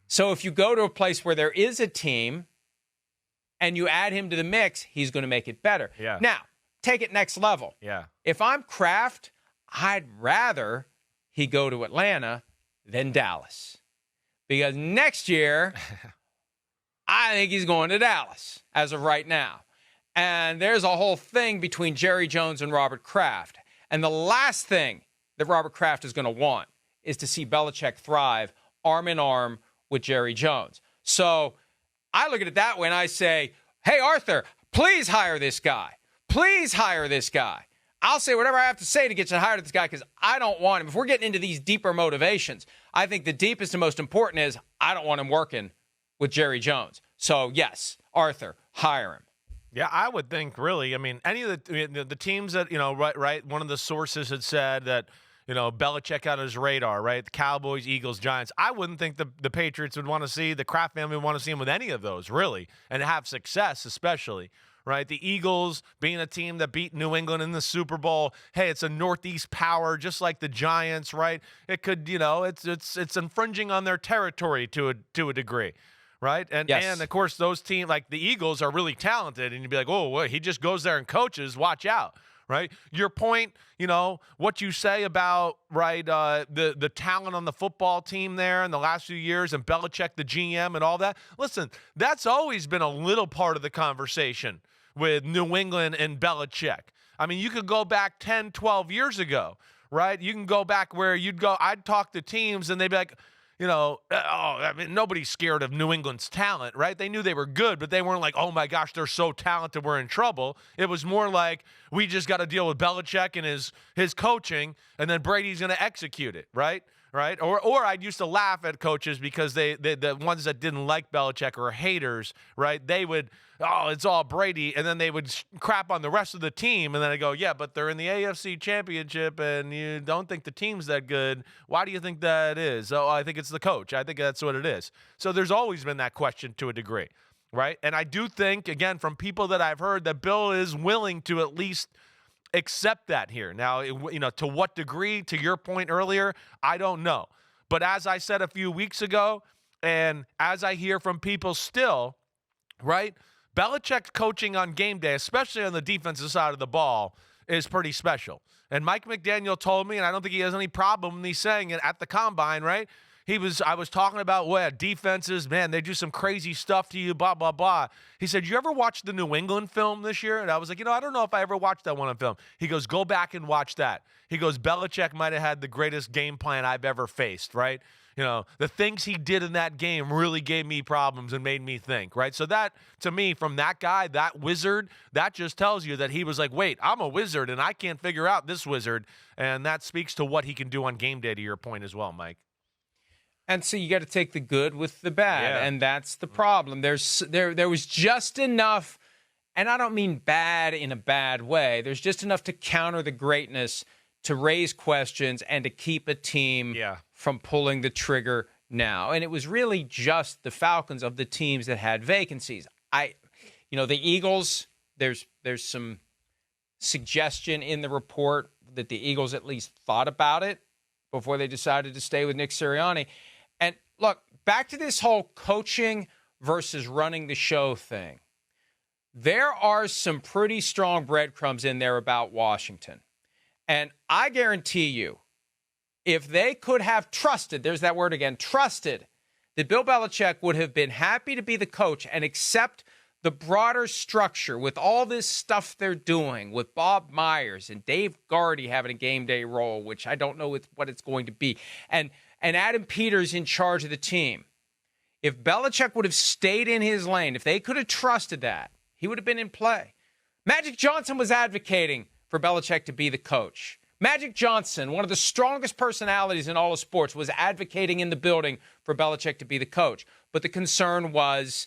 So if you go to a place where there is a team and you add him to the mix, he's going to make it better. Yeah. Now, take it next level. Yeah. If I'm Kraft, I'd rather he go to Atlanta than Dallas. Because next year, I think he's going to Dallas as of right now. And there's a whole thing between Jerry Jones and Robert Kraft. And the last thing that Robert Kraft is going to want is to see Belichick thrive arm in arm with Jerry Jones. So I look at it that way and I say, hey, Arthur, please hire this guy. Please hire this guy. I'll say whatever I have to say to get you hired to this guy because I don't want him. If we're getting into these deeper motivations, I think the deepest and most important is I don't want him working with Jerry Jones. So, yes, Arthur, hire him. Yeah, I would think, really. I mean, any of the teams that, right, one of the sources had said that, Belichick on his radar, right? The Cowboys, Eagles, Giants. I wouldn't think the Patriots would want to see, the Kraft family would want to see him with any of those, really, and have success, especially. Right, the Eagles being a team that beat New England in the Super Bowl. Hey, it's a Northeast power, just like the Giants, right? It could, it's infringing on their territory to a degree, right? And yes. And of course, those teams like the Eagles are really talented, and you'd be like, oh, well, he just goes there and coaches. Watch out, right? Your point, what you say about the talent on the football team there in the last few years, and Belichick, the GM, and all that. Listen, that's always been a little part of the conversation with New England and Belichick. I mean, you could go back 10, 12 years ago, right? You can go back where I'd talk to teams and they'd be like, nobody's scared of New England's talent, right? They knew they were good, but they weren't like, oh my gosh, they're so talented, we're in trouble. It was more like, we just got to deal with Belichick and his coaching, and then Brady's going to execute it, right? Right? Or I'd used to laugh at coaches because the ones that didn't like Belichick or haters, right? They would, it's all Brady, and then they would crap on the rest of the team, and then I go, yeah, but they're in the AFC Championship, and you don't think the team's that good. Why do you think that is? Oh, I think it's the coach. I think that's what it is. So there's always been that question to a degree, right? And I do think, again, from people that I've heard, that Bill is willing to at least accept that here. Now, to what degree, to your point earlier, I don't know. But as I said a few weeks ago, and as I hear from people still, right, Belichick's coaching on game day, especially on the defensive side of the ball, is pretty special. And Mike McDaniel told me, and I don't think he has any problem with me saying it at the Combine, right? I was talking about, defenses, man, they do some crazy stuff to you, blah, blah, blah. He said, you ever watch the New England film this year? And I was like, I don't know if I ever watched that one on film. He goes, go back and watch that. He goes, Belichick might have had the greatest game plan I've ever faced, right? The things he did in that game really gave me problems and made me think, right? So that, to me, from that guy, that wizard, that just tells you that he was like, wait, I'm a wizard, and I can't figure out this wizard. And that speaks to what he can do on game day, to your point as well, Mike. And so you got to take the good with the bad, and that's the problem. There was just enough, and I don't mean bad in a bad way. There's just enough to counter the greatness, to raise questions, and to keep a team from pulling the trigger now. And it was really just the Falcons of the teams that had vacancies. The Eagles, there's some suggestion in the report that the Eagles at least thought about it before they decided to stay with Nick Sirianni. And look, back to this whole coaching versus running the show thing. There are some pretty strong breadcrumbs in there about Washington. And I guarantee you, if they could have trusted, there's that word again, trusted, that Bill Belichick would have been happy to be the coach and accept the broader structure with all this stuff they're doing with Bob Myers and Dave Gardy having a game day role, which I don't know what it's going to be, and Adam Peters in charge of the team. If Belichick would have stayed in his lane, if they could have trusted that, he would have been in play. Magic Johnson was advocating for Belichick to be the coach. Magic Johnson, one of the strongest personalities in all of sports, was advocating in the building for Belichick to be the coach. But the concern was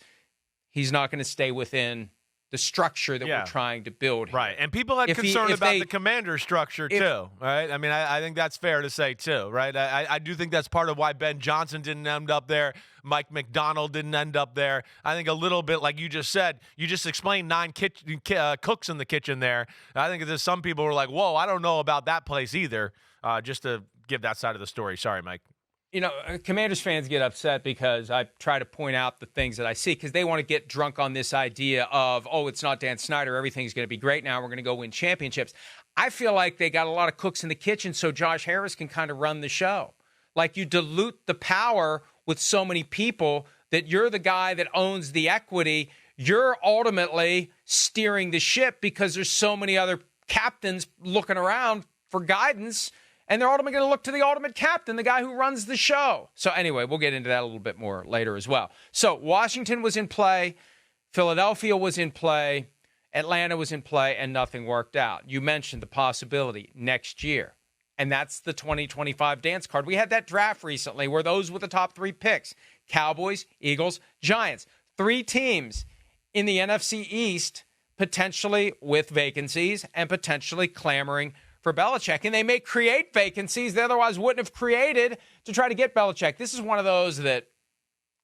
he's not going to stay within the structure that we're trying to build here. Right, and people had concern about the commander structure too, right? I mean, I think that's fair to say too, right? I do think that's part of why Ben Johnson didn't end up there. Mike McDonald didn't end up there. I think a little bit, like you just said, you just explained 9 cooks in the kitchen there. I think there's some people who are like, whoa, I don't know about that place either, just to give that side of the story. Sorry, Mike. Commanders fans get upset because I try to point out the things that I see because they want to get drunk on this idea of, oh, it's not Dan Snyder. Everything's going to be great now. We're going to go win championships. I feel like they got a lot of cooks in the kitchen so Josh Harris can kind of run the show. Like you dilute the power with so many people that you're the guy that owns the equity. You're ultimately steering the ship because there's so many other captains looking around for guidance. And they're ultimately going to look to the ultimate captain, the guy who runs the show. So anyway, we'll get into that a little bit more later as well. So Washington was in play. Philadelphia was in play. Atlanta was in play, and nothing worked out. You mentioned the possibility next year. And that's the 2025 dance card. We had that draft recently where those were the top 3 picks. Cowboys, Eagles, Giants. 3 teams in the NFC East potentially with vacancies and potentially clamoring for Belichick, and they may create vacancies they otherwise wouldn't have created to try to get Belichick. This is one of those that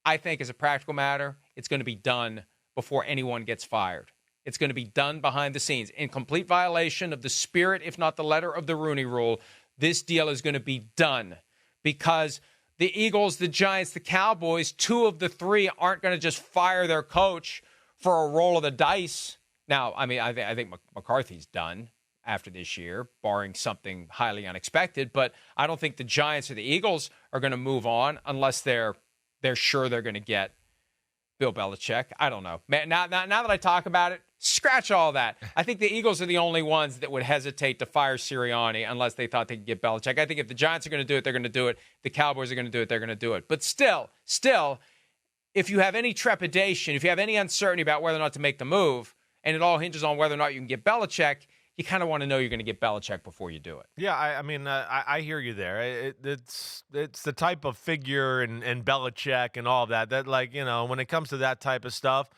I think as a practical matter, it's going to be done before anyone gets fired. It's going to be done behind the scenes. In complete violation of the spirit, if not the letter of the Rooney Rule, this deal is going to be done because the Eagles, the Giants, the Cowboys, 2 of the 3 aren't going to just fire their coach for a roll of the dice. Now, I mean, I think McCarthy's done after this year, barring something highly unexpected. But I don't think the Giants or the Eagles are going to move on unless they're sure they're going to get Bill Belichick. I don't know. Man, now that I talk about it, scratch all that. I think the Eagles are the only ones that would hesitate to fire Sirianni unless they thought they could get Belichick. I think if the Giants are going to do it, they're going to do it. The Cowboys are going to do it, they're going to do it. But still, if you have any trepidation, if you have any uncertainty about whether or not to make the move, and it all hinges on whether or not you can get Belichick, you kind of want to know you're going to get Belichick before you do it. Yeah, I hear you there. It's the type of figure and Belichick and all of that when it comes to that type of stuff,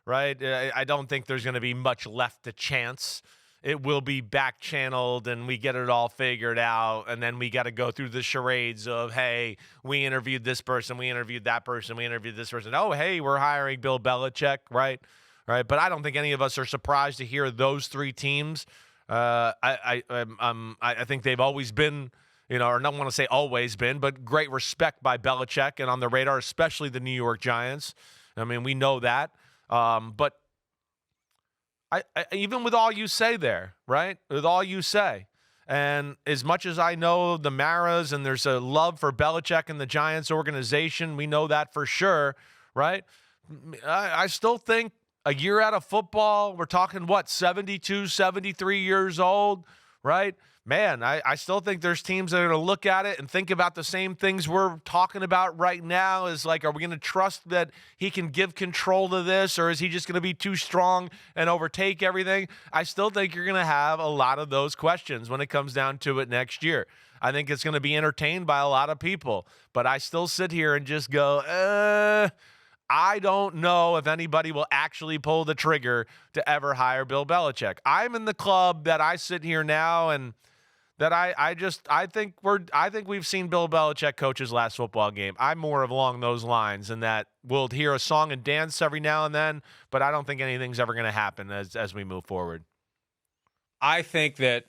right? I don't think there's going to be much left to chance. It will be back channeled and we get it all figured out, and then we got to go through the charades of, hey, we interviewed this person, we interviewed that person, we interviewed this person. Oh, hey, we're hiring Bill Belichick, right? Right, but I don't think any of us are surprised to hear those 3 teams. I think they've always been, or not want to say always been, but great respect by Belichick and on the radar, especially the New York Giants. I mean, we know that. But I even with all you say there, right? With all you say, and as much as I know the Maras and there's a love for Belichick and the Giants organization, we know that for sure, right? I still think a year out of football, we're talking, 72, 73 years old, right? Man, I still think there's teams that are going to look at it and think about the same things we're talking about right now is like, are we going to trust that he can give control to this, or is he just going to be too strong and overtake everything? I still think you're going to have a lot of those questions when it comes down to it next year. I think it's going to be entertained by a lot of people, but I still sit here and just go, I don't know if anybody will actually pull the trigger to ever hire Bill Belichick. I'm in the club that I sit here now, and that I think we've seen Bill Belichick coach his last football game. I'm more along those lines, and that we'll hear a song and dance every now and then, but I don't think anything's ever going to happen as we move forward. I think that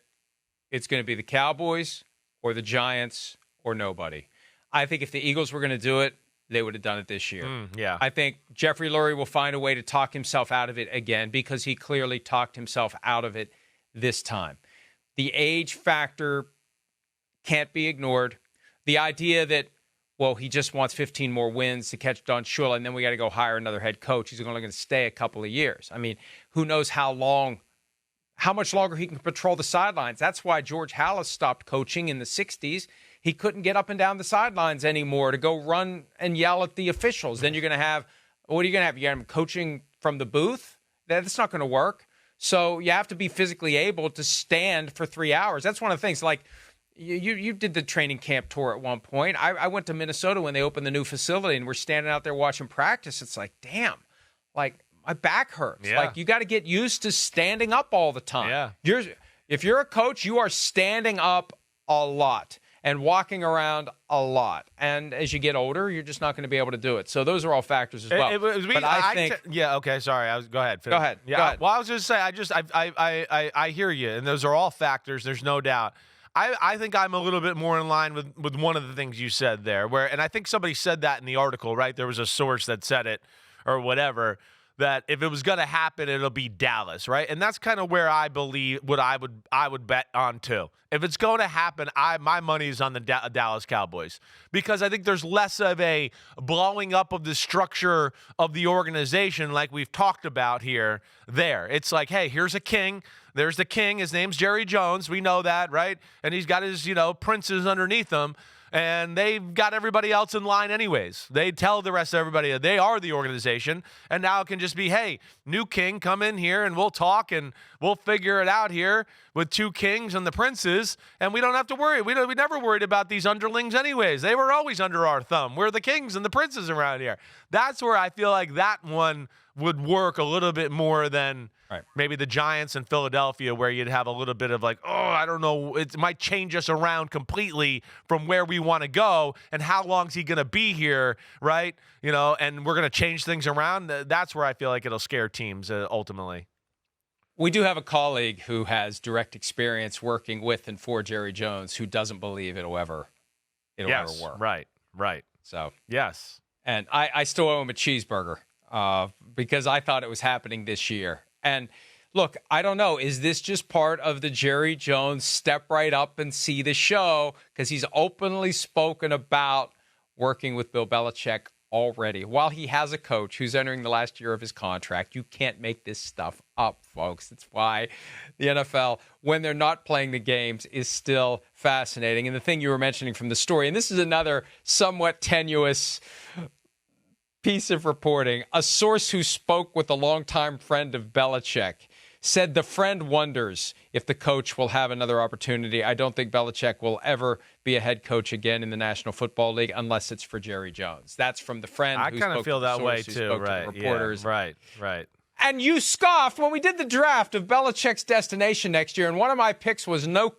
it's going to be the Cowboys or the Giants or nobody. I think if the Eagles were going to do it, they would have done it this year. Yeah. I think Jeffrey Lurie will find a way to talk himself out of it again because he clearly talked himself out of it this time. The age factor can't be ignored. The idea that, he just wants 15 more wins to catch Don Shula, and then we got to go hire another head coach. He's only going to stay a couple of years. I mean, who knows how much longer he can patrol the sidelines. That's why George Halas stopped coaching in the 60s. He couldn't get up and down the sidelines anymore to go run and yell at the officials. Then you're going to have, what are you going to have? You got him coaching from the booth? That's not going to work. So you have to be physically able to stand for 3 hours. That's one of the things. Like you did the training camp tour at one point. I went to Minnesota when they opened the new facility, and we're standing out there watching practice. It's like, damn, like my back hurts. Yeah. Like you got to get used to standing up all the time. Yeah. If you're a coach, you are standing up a lot and walking around a lot. And as you get older, you're just not going to be able to do it. So those are all factors as well. But I think okay, sorry. Go ahead. Go ahead. Yeah. Go ahead. Well, I was just saying, I hear you, and those are all factors. There's no doubt. I think I'm a little bit more in line with one of the things you said there, and I think somebody said that in the article, right? There was a source that said it or whatever, that if it was going to happen, it'll be Dallas, right? And that's kind of where I believe what I would bet on too. If it's going to happen, my money is on the Dallas Cowboys, because I think there's less of a blowing up of the structure of the organization like we've talked about here. It's like, hey, here's a king. There's the king. His name's Jerry Jones. We know that, right? And he's got his, princes underneath him. And they've got everybody else in line anyways. They tell the rest of everybody that they are the organization. And now it can just be, hey, new king, come in here and we'll talk and we'll figure it out here with two kings and the princes. And we don't have to worry. We never worried about these underlings anyways. They were always under our thumb. We're the kings and the princes around here. That's where I feel like that one would work a little bit more than maybe the Giants and Philadelphia, where you'd have a little bit of like, oh, I don't know, it might change us around completely from where we want to go, and how long is he going to be here, right? And we're going to change things around. That's where I feel like it'll scare teams ultimately. We do have a colleague who has direct experience working with and for Jerry Jones, who doesn't believe it'll ever work. Right. So yes, and I still owe him a cheeseburger. Because I thought it was happening this year. And look, I don't know. Is this just part of the Jerry Jones step right up and see the show? Because he's openly spoken about working with Bill Belichick already. While he has a coach who's entering the last year of his contract, you can't make this stuff up, folks. That's why the NFL, when they're not playing the games, is still fascinating. And the thing you were mentioning from the story, and this is another somewhat tenuous piece of reporting. A source who spoke with a longtime friend of Belichick said the friend wonders if the coach will have another opportunity. I don't think Belichick will ever be a head coach again in the National Football League unless it's for Jerry Jones. That's from the friend I who kind of feel that way too, right? Reporters. Yeah, right. And you scoffed when we did the draft of Belichick's destination next year, and one of my picks was no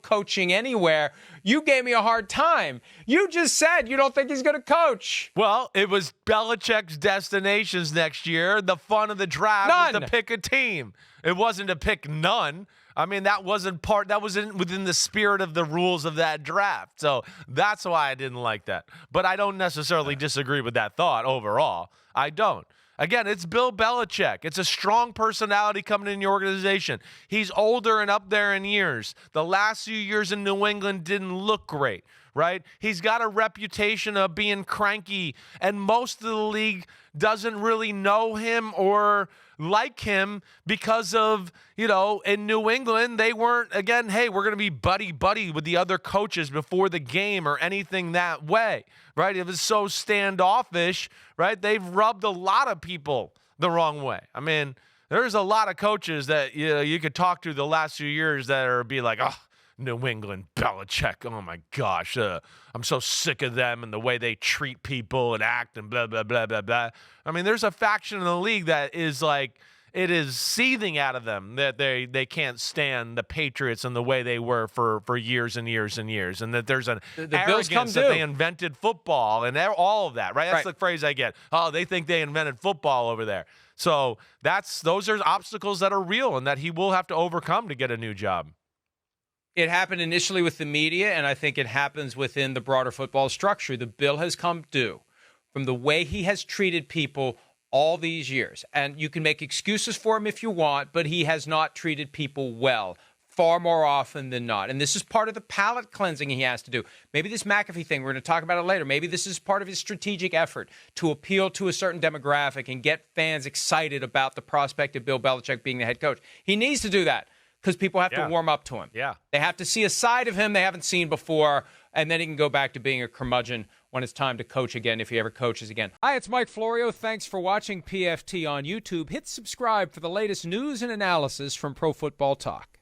coaching anywhere. You gave me a hard time. You just said you don't think he's going to coach. Well, it was Belichick's destinations next year. The fun of the draft was to pick a team. It wasn't to pick none. I mean, that wasn't within the spirit of the rules of that draft. So that's why I didn't like that. But I don't necessarily disagree with that thought overall. I don't. Again, it's Bill Belichick. It's a strong personality coming in the organization. He's older and up there in years. The last few years in New England didn't look great, right? He's got a reputation of being cranky, and most of the league doesn't really know him or like him because of, in New England, they weren't, again, hey, we're going to be buddy-buddy with the other coaches before the game or anything that way, right? It was so standoffish, right? They've rubbed a lot of people the wrong way. I mean, there's a lot of coaches that you could talk to the last few years that are be like, oh, New England, Belichick, oh my gosh, I'm so sick of them and the way they treat people and act and blah, blah, blah, blah, blah. I mean, there's a faction in the league that is like, it is seething out of them that they can't stand the Patriots and the way they were for years and years and years, and that there's an arrogance that they invented football and all of that, right? That's the phrase I get. Oh, they think they invented football over there. So those are obstacles that are real and that he will have to overcome to get a new job. It happened initially with the media, and I think it happens within the broader football structure. The bill has come due from the way he has treated people all these years. And you can make excuses for him if you want, but he has not treated people well far more often than not. And this is part of the palate cleansing he has to do. Maybe this McAfee thing, we're going to talk about it later. Maybe this is part of his strategic effort to appeal to a certain demographic and get fans excited about the prospect of Bill Belichick being the head coach. He needs to do that, because people have to warm up to him. Yeah. They have to see a side of him they haven't seen before, and then he can go back to being a curmudgeon when it's time to coach again, if he ever coaches again. Hi, it's Mike Florio. Thanks for watching PFT on YouTube. Hit subscribe for the latest news and analysis from Pro Football Talk.